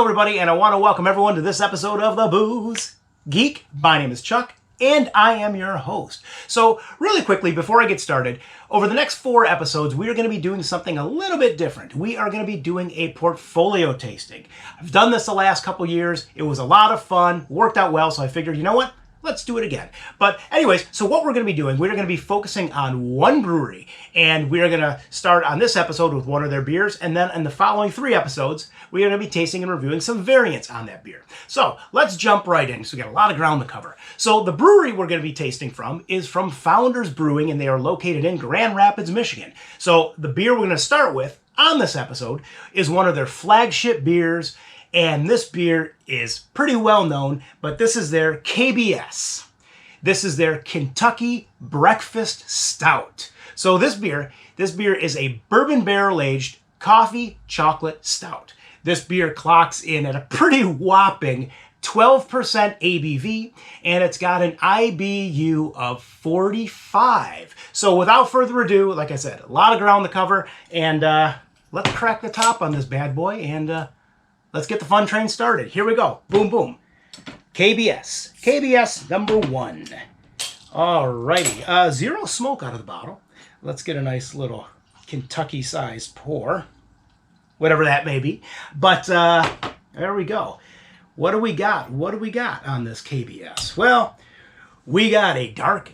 everybody, and I want to welcome everyone to this episode of The Booze Geek. My name is Chuck, and I am your host. So, really quickly, before I get started, over the next 4 episodes, we are going to be doing something a little bit different. We are going to be doing a portfolio tasting. I've done this the last couple years. It was a lot of fun, worked out well, so I figured, you know what? Let's do it again. But anyways, so what we're going to be doing, we're going to be focusing on one brewery, and we're going to start on this episode with one of their beers, and then in the following 3 episodes, we're going to be tasting and reviewing some variants on that beer. So let's jump right in. So we got a lot of ground to cover. So the brewery we're going to be tasting from is from Founders Brewing, and they are located in Grand Rapids, Michigan. So the beer we're going to start with on this episode is one of their flagship beers. And this beer is pretty well known, but this is their KBS. This is their Kentucky Breakfast Stout. So this beer is a Bourbon Barrel-Aged Coffee Chocolate Stout. This beer clocks in at a pretty whopping 12% ABV, and it's got an IBU of 45. So without further ado, like I said, a lot of ground to cover, and let's crack the top on this bad boy, and let's get the fun train started. Here we go. Boom, boom. KBS. KBS number 1. Alrighty. 0 smoke out of the bottle. Let's get a nice little Kentucky-sized pour. Whatever that may be. But there we go. What do we got? What do we got on this KBS? Well, we got a dark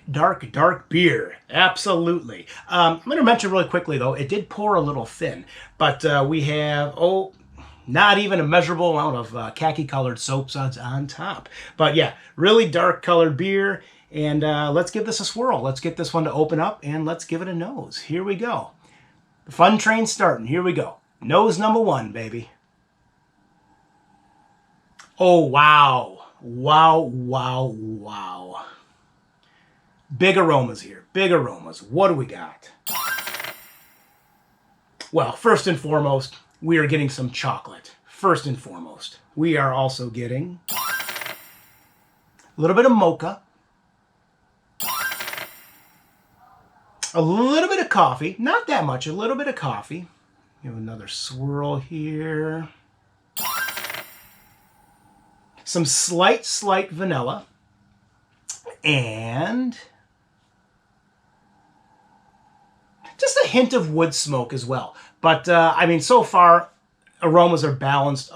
beer. Absolutely. I'm going to mention really quickly, though, it did pour a little thin. But we have, not even a measurable amount of khaki-colored soap suds on top. But yeah, really dark-colored beer. And let's give this a swirl. Let's get this one to open up, and let's give it a nose. Here we go. The fun train's starting. Here we go. Nose number 1, baby. Oh, wow. Wow. Big aromas here. Big aromas. What do we got? Well, first and foremost, we are getting some chocolate. First and foremost. We are also getting a little bit of mocha. A little bit of coffee. Not that much. A little bit of coffee. Give another swirl here. Some slight vanilla. And just a hint of wood smoke as well. But, I mean, so far, aromas are balanced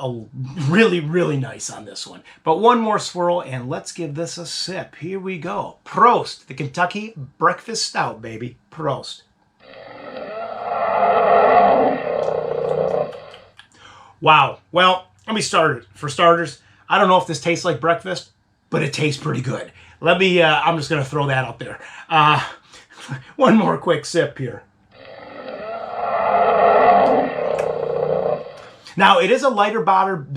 really nice on this one. But one more swirl, and let's give this a sip. Here we go. Prost, the Kentucky Breakfast Stout, baby. Prost. Wow. Well, let me start. For starters, I don't know if this tastes like breakfast, but it tastes pretty good. I'm just going to throw that out there. One more quick sip here. Now, it is a lighter bodied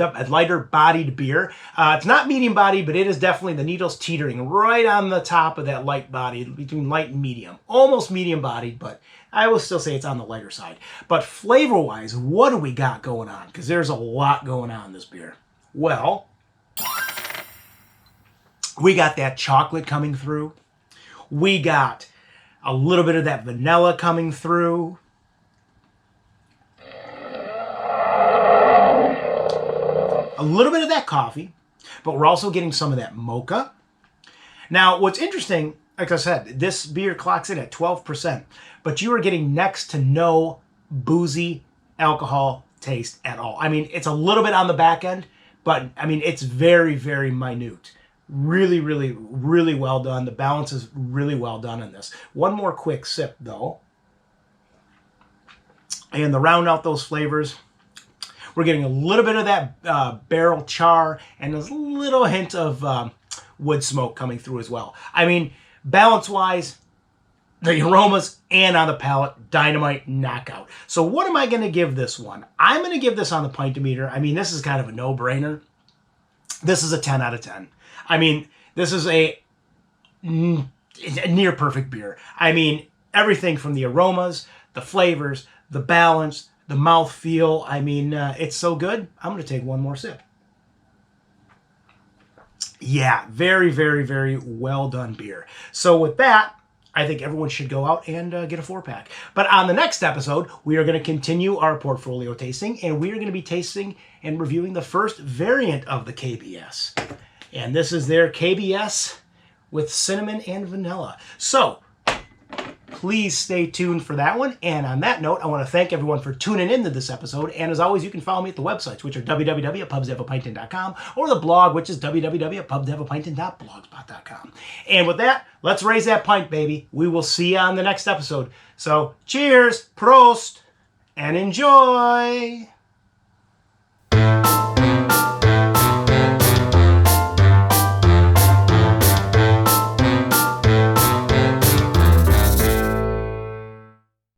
beer. It's not medium bodied, but it is definitely, the needle's teetering right on the top of that light body, between light and medium. Almost medium bodied, but I will still say it's on the lighter side. But flavor-wise, what do we got going on? Because there's a lot going on in this beer. Well, we got that chocolate coming through. We got a little bit of that vanilla coming through. A little bit of that coffee, but we're also getting some of that mocha. Now, what's interesting, like I said, this beer clocks in at 12%, but you are getting next to no boozy alcohol taste at all. I mean, it's a little bit on the back end, but I mean, it's very minute. Really well done. The balance is really well done in this. One more quick sip, though. And to round out those flavors, we're getting a little bit of that barrel char and a little hint of wood smoke coming through as well. I mean, balance-wise, the aromas and on the palate, dynamite knockout. So what am I going to give this one? I'm going to give this on the pint-o-meter. I mean, this is kind of a no-brainer. This is a 10 out of 10. I mean, this is a near perfect beer. I mean, everything from the aromas, the flavors, the balance, the mouthfeel. I mean, it's so good. I'm going to take one more sip. Yeah, very well done beer. So with that, I think everyone should go out and get a 4-pack. But on the next episode, we are going to continue our portfolio tasting, and we are going to be tasting and reviewing the first variant of the KBS. And this is their KBS with cinnamon and vanilla. So please stay tuned for that one. And on that note, I want to thank everyone for tuning into this episode. And as always, you can follow me at the websites, which are www.pubshavapinted.com, or the blog, which is www.pubshavapinted.blogspot.com. And with that, let's raise that pint, baby. We will see you on the next episode. So cheers, PROST, and enjoy.